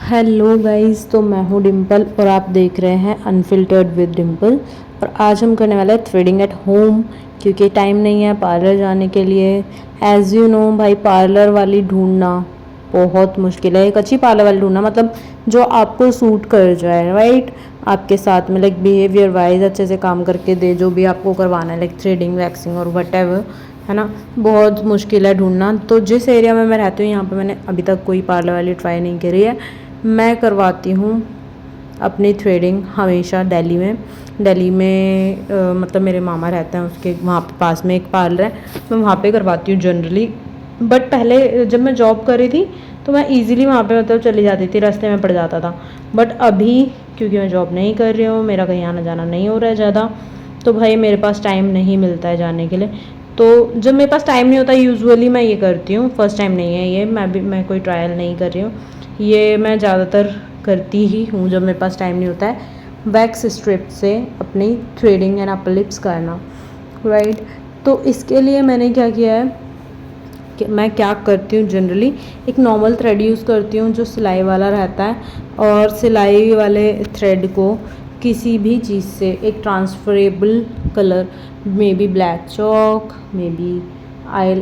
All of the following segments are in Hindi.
हेलो गाइस, तो मैं हूँ डिम्पल और आप देख रहे हैं अनफिल्टर्ड विद डिम्पल। और आज हम करने वाले हैं थ्रेडिंग एट होम, क्योंकि टाइम नहीं है पार्लर जाने के लिए। एज़ यू नो भाई, पार्लर वाली ढूंढना बहुत मुश्किल है। एक अच्छी पार्लर वाली ढूंढना मतलब जो आपको सूट कर जाए, राइट, आपके साथ में लाइक बिहेवियर वाइज अच्छे से काम करके दे, जो भी आपको करवाना है लाइक थ्रेडिंग, वैक्सिंग और वट, है ना। बहुत मुश्किल है ढूंढना। तो जिस एरिया में मैं रहती हूँ यहाँ पे मैंने अभी तक कोई पार्लर वाली ट्राई नहीं करी है। मैं करवाती हूँ अपनी थ्रेडिंग हमेशा दिल्ली में मतलब मेरे मामा रहते हैं, उसके वहाँ पे पास में एक पार्लर है, मैं वहाँ पे करवाती हूँ जनरली। बट पहले जब मैं जॉब कर रही थी तो मैं इजीली वहाँ पे मतलब चली जाती थी, रास्ते में पड़ जाता था। बट अभी क्योंकि मैं जॉब नहीं कर रही हूँ, मेरा कहीं आना जाना नहीं हो रहा है ज़्यादा, तो भाई मेरे पास टाइम नहीं मिलता है जाने के लिए। तो जब मेरे पास टाइम नहीं होता यूजुअली मैं ये करती हूँ, फर्स्ट टाइम नहीं है ये, मैं कोई ट्रायल नहीं कर रही हूँ, ये मैं ज़्यादातर करती ही हूँ जब मेरे पास टाइम नहीं होता है, वैक्स स्ट्रिप से अपनी थ्रेडिंग एंड अपर लिप्स करना, राइट। तो इसके लिए मैंने क्या किया है कि मैं क्या करती हूँ, जनरली एक नॉर्मल थ्रेड यूज़ करती हूँ जो सिलाई वाला रहता है, और सिलाई वाले थ्रेड को किसी भी चीज़ से एक transferable colour, maybe black chalk, maybe eye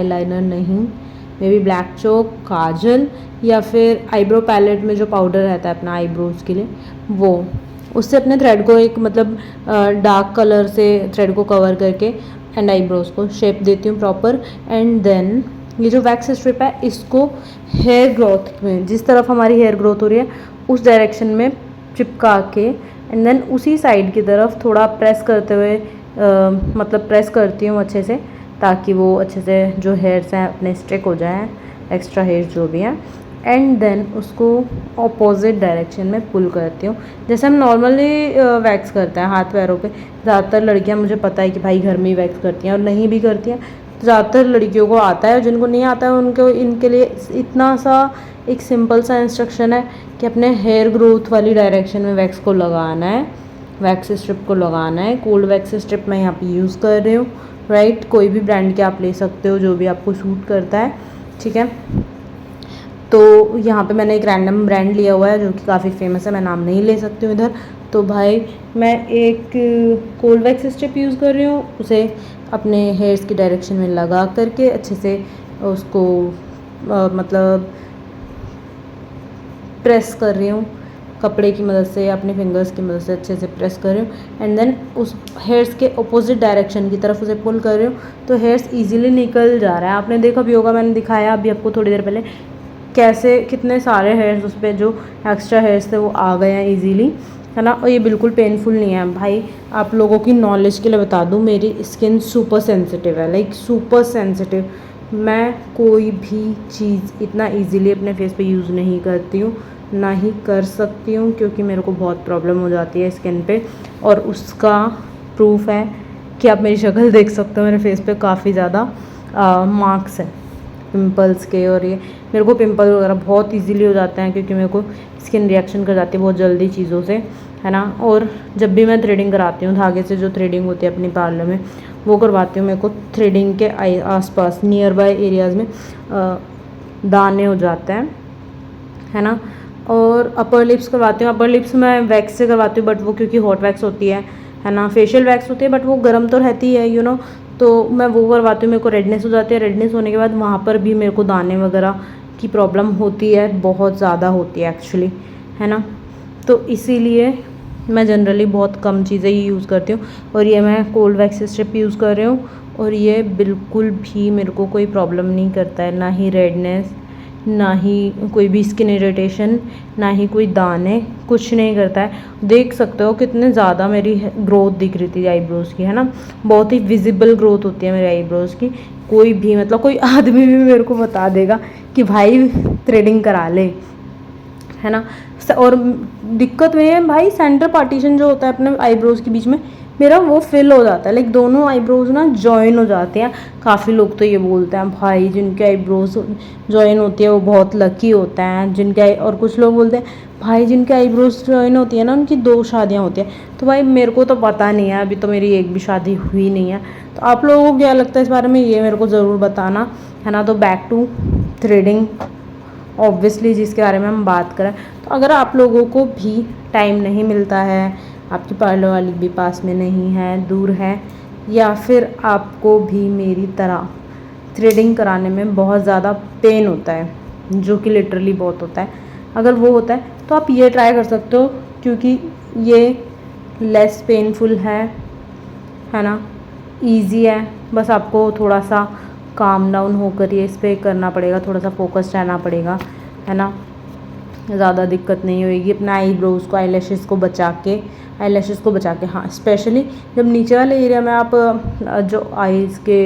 liner नहीं, maybe black chalk, kajal, या फिर आईब्रो पैलेट में जो पाउडर रहता है अपना आईब्रोज के लिए, वो उससे अपने थ्रेड को एक मतलब डार्क कलर से थ्रेड को कवर करके एंड आईब्रोज को शेप देती हूँ प्रॉपर। एंड देन ये जो वैक्स स्ट्रिप है इसको हेयर ग्रोथ में, जिस तरफ हमारी हेयर ग्रोथ हो रही है उस डायरेक्शन में चिपका के, एंड देन उसी साइड की तरफ थोड़ा प्रेस करते हुए मतलब प्रेस करती हूँ अच्छे से, ताकि वो अच्छे से जो हेयर्स हैं अपने स्टिक हो जाए, एक्स्ट्रा हेयर्स जो भी हैं। एंड देन उसको ऑपोजिट डायरेक्शन में पुल करती हूँ, जैसे हम नॉर्मली वैक्स करते हैं हाथ पैरों पे। ज़्यादातर लड़कियाँ, मुझे पता है कि भाई घर में ही वैक्स करती हैं और नहीं भी करती हैं, तो ज़्यादातर लड़कियों को आता है, और जिनको नहीं आता है उनको इनके लिए इतना सा एक सिंपल सा इंस्ट्रक्शन है कि अपने हेयर ग्रोथ वाली डायरेक्शन में वैक्स को लगाना है, वैक्स स्ट्रिप को लगाना है। कोल्ड वैक्स स्ट्रिप मैं यहाँ पे यूज़ कर रही हूँ, राइट। कोई भी ब्रांड के आप ले सकते हो, जो भी आपको सूट करता है, ठीक है। तो यहाँ पे मैंने एक रैंडम ब्रांड लिया हुआ है जो कि काफ़ी फेमस है, मैं नाम नहीं ले सकती हूँ इधर। तो भाई मैं एक कोल्ड वैक्स स्ट्रिप यूज़ कर रही हूँ, उसे अपने हेयर्स की डायरेक्शन में लगा करके अच्छे से उसको मतलब प्रेस कर रही हूँ कपड़े की मदद से या अपने फिंगर्स की मदद से अच्छे से प्रेस कर रही हूँ। एंड देन उस हेयर्स के अपोजिट डायरेक्शन की तरफ उसे पुल कर रही हूँ, तो हेयर्स इजीली निकल जा रहा है। आपने देखा भी होगा, मैंने दिखाया अभी आपको थोड़ी देर पहले, कैसे कितने सारे हेयर्स उस पर जो एक्स्ट्रा हेयर्स थे वो आ गए हैं इजीली, है ना। और ये बिल्कुल पेनफुल नहीं है भाई। आप लोगों की नॉलेज के लिए बता दूँ, मेरी स्किन सुपर सेंसिटिव है, लाइक सुपर सेंसिटिव। मैं कोई भी चीज़ इतना इजीली अपने फेस पे यूज़ नहीं करती हूँ, ना ही कर सकती हूँ, क्योंकि मेरे को बहुत प्रॉब्लम हो जाती है स्किन पे। और उसका प्रूफ है कि आप मेरी शक्ल देख सकते हो, मेरे फेस पे काफ़ी ज़्यादा मार्क्स हैं पिंपल्स के। और ये मेरे को पिंपल वगैरह बहुत इजीली हो जाते हैं, क्योंकि मेरे को स्किन रिएक्शन कर जाती है बहुत जल्दी चीज़ों से, है ना। और जब भी मैं थ्रेडिंग कराती हूँ, धागे से जो थ्रेडिंग होती है अपनी पार्लर में वो करवाती हूँ, मेरे को थ्रेडिंग के आसपास नियर बाय एरियाज़ में दाने हो जाते हैं, है ना। और अपर लिप्स करवाती हूँ, अपर लिप्स मैं वैक्स से करवाती हूँ, बट वो क्योंकि हॉट वैक्स होती है ना, फेशियल वैक्स होती है, बट वो गर्म तो रहती है, यू नो। तो मैं वो करवाती हूँ, मेरे को रेडनेस हो जाती है, रेडनेस होने के बाद वहाँ पर भी मेरे को दाने वगैरह की प्रॉब्लम होती है, बहुत ज़्यादा होती है एक्चुअली, है ना। तो इसीलिए मैं जनरली बहुत कम चीज़ें ही यूज़ करती हूँ। और ये मैं कोल्ड वैक्स स्ट्रिप यूज़ कर रही हूँ, और ये बिल्कुल भी मेरे को कोई प्रॉब्लम नहीं करता है, ना ही रेडनेस, ना ही कोई भी स्किन इरिटेशन, ना ही कोई दाने, कुछ नहीं करता है। देख सकते हो कितने ज़्यादा मेरी ग्रोथ दिख रही थी आईब्रोज़ की, है ना। बहुत ही विजिबल ग्रोथ होती है मेरे आईब्रोज़ की। कोई भी मतलब कोई आदमी भी मेरे को बता देगा कि भाई थ्रेडिंग करा ले, है ना। और दिक्कत में है भाई, सेंटर पार्टीशन जो होता है अपने आईब्रोज़ के बीच में, मेरा वो फिल हो जाता है, लाइक दोनों आईब्रोज ना जॉइन हो जाते हैं। काफ़ी लोग तो ये बोलते हैं भाई जिनके आईब्रोज जॉइन होती है वो बहुत लकी होते हैं, और कुछ लोग बोलते हैं भाई जिनके आईब्रोज जॉइन होती है ना उनकी 2 शादियाँ होती हैं। तो भाई मेरे को तो पता नहीं है, अभी तो मेरी एक भी शादी हुई नहीं है। तो आप लोगों को क्या लगता है इस बारे में, ये मेरे को ज़रूर बताना, है ना। तो बैक टू थ्रेडिंग ऑब्वियसली जिसके बारे में हम बात करें। तो अगर आप लोगों को भी टाइम नहीं मिलता है, आपकी पार्लर वाली भी पास में नहीं है, दूर है, या फिर आपको भी मेरी तरह थ्रेडिंग कराने में बहुत ज़्यादा पेन होता है, जो कि लिटरली बहुत होता है, अगर वो होता है तो आप ये ट्राई कर सकते हो, क्योंकि ये लेस पेनफुल है ना, इजी है। बस आपको थोड़ा सा काम डाउन होकर ये इस पर करना पड़ेगा, थोड़ा सा फोकस रहना पड़ेगा, है ना। ज़्यादा दिक्कत नहीं होएगी। अपना आईब्रोज़ को, आईलैशेस को बचा के, हाँ, स्पेशली जब नीचे वाले एरिया में आप जो आईज़ के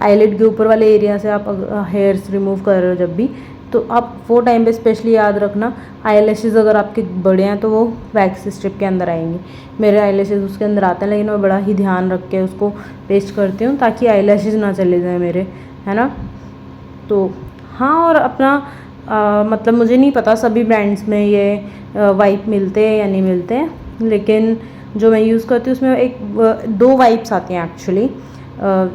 आईलिड के ऊपर वाले एरिया से आप हेयर्स रिमूव कर रहे हो जब भी, तो आप वो टाइम पे स्पेशली याद रखना, आईलैशेस अगर आपके बड़े हैं तो वो वैक्स स्ट्रिप के अंदर आएंगे। मेरे आईलैशेस उसके अंदर आते हैं, लेकिन मैं बड़ा ही ध्यान रख के उसको पेस्ट करती हूँ ताकि आईलैशेस ना चले जाए मेरे, है ना। तो हाँ, और अपना मतलब मुझे नहीं पता सभी ब्रांड्स में ये वाइप मिलते हैं या नहीं मिलते हैं, लेकिन जो मैं यूज़ करती हूँ उसमें 2 वाइप्स आती हैं एक्चुअली,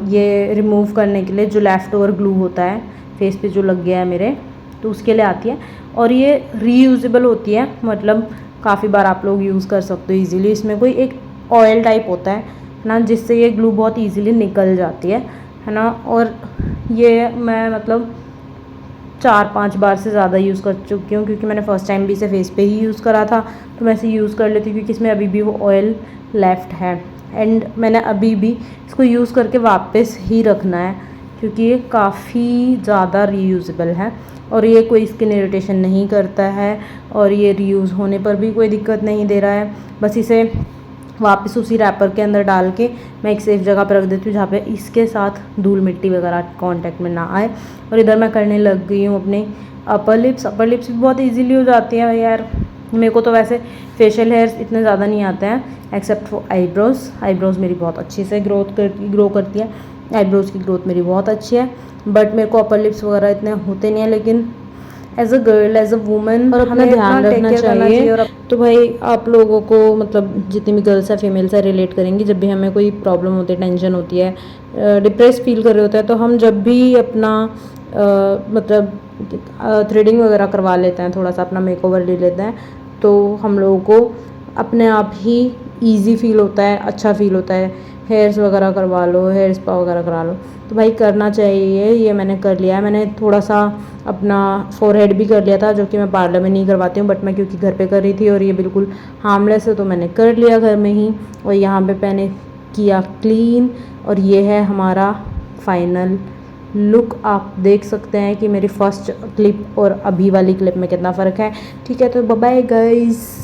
ये रिमूव करने के लिए, जो लेफ़्ट ओवर ग्लू होता है फेस पे जो लग गया है मेरे, तो उसके लिए आती है। और ये रीयूजेबल होती है, मतलब काफ़ी बार आप लोग यूज़ कर सकते हो ईज़िली। इसमें कोई एक ऑयल टाइप होता है ना, जिससे ये ग्लू बहुत ईज़िली निकल जाती है ना। और ये मैं मतलब 4-5 बार से ज़्यादा यूज़ कर चुकी हूँ, क्योंकि मैंने फ़र्स्ट टाइम भी इसे फेस पे ही यूज़ करा था, तो मैं इसे यूज़ कर लेती हूँ, क्योंकि इसमें अभी भी वो ऑयल लेफ़्ट है। एंड मैंने अभी भी इसको यूज़ करके वापस ही रखना है, क्योंकि ये काफ़ी ज़्यादा रीयूजेबल है और ये कोई स्किन इरिटेशन नहीं करता है, और ये रीयूज़ होने पर भी कोई दिक्कत नहीं दे रहा है। बस इसे वापस उसी रैपर के अंदर डाल के मैं एक सेफ़ जगह पर रख देती हूँ, जहाँ पे इसके साथ धूल मिट्टी वगैरह कांटेक्ट में ना आए। और इधर मैं करने लग गई हूँ अपने अपर लिप्स भी बहुत इजीली हो जाती हैं यार। मेरे को तो वैसे फेशियल हेयर्स इतने ज़्यादा नहीं आते हैं, एक्सेप्ट फॉर आईब्रोज़ मेरी बहुत अच्छी से ग्रो करती है, आईब्रोज़ की ग्रोथ मेरी बहुत अच्छी है। बट मेरे को अपर लिप्स वगैरह इतने होते नहीं हैं, लेकिन as a girl, as a woman, और अपना ध्यान रखना चाहिए। और तो भाई आप लोगों को, मतलब जितनी भी गर्ल्स है, फीमेल्स है, रिलेट करेंगी। जब भी हमें कोई प्रॉब्लम होती है, टेंशन होती है, डिप्रेस फील कर रहे होते हैं, तो हम जब भी अपना मतलब थ्रेडिंग वगैरह करवा लेते हैं, थोड़ा सा अपना मेकओवर ले लेते हैं, तो हम लोगों को अपने आप ही ईजी फील होता है, अच्छा फील होता है। हेयर्स वगैरह करवा लो, हेयर स्पा वगैरह करा लो, तो भाई करना चाहिए। ये मैंने कर लिया है। मैंने थोड़ा सा अपना फोरहेड भी कर लिया था, जो कि मैं पार्लर में नहीं करवाती हूँ, बट मैं क्योंकि घर पे कर रही थी और ये बिल्कुल हार्मलेस है, तो मैंने कर लिया घर में ही। और यहाँ पे मैंने किया क्लीन, और ये है हमारा फाइनल लुक। आप देख सकते हैं कि मेरी फर्स्ट क्लिप और अभी वाली क्लिप में कितना फ़र्क है। ठीक है, तो बाय बाय गाइस।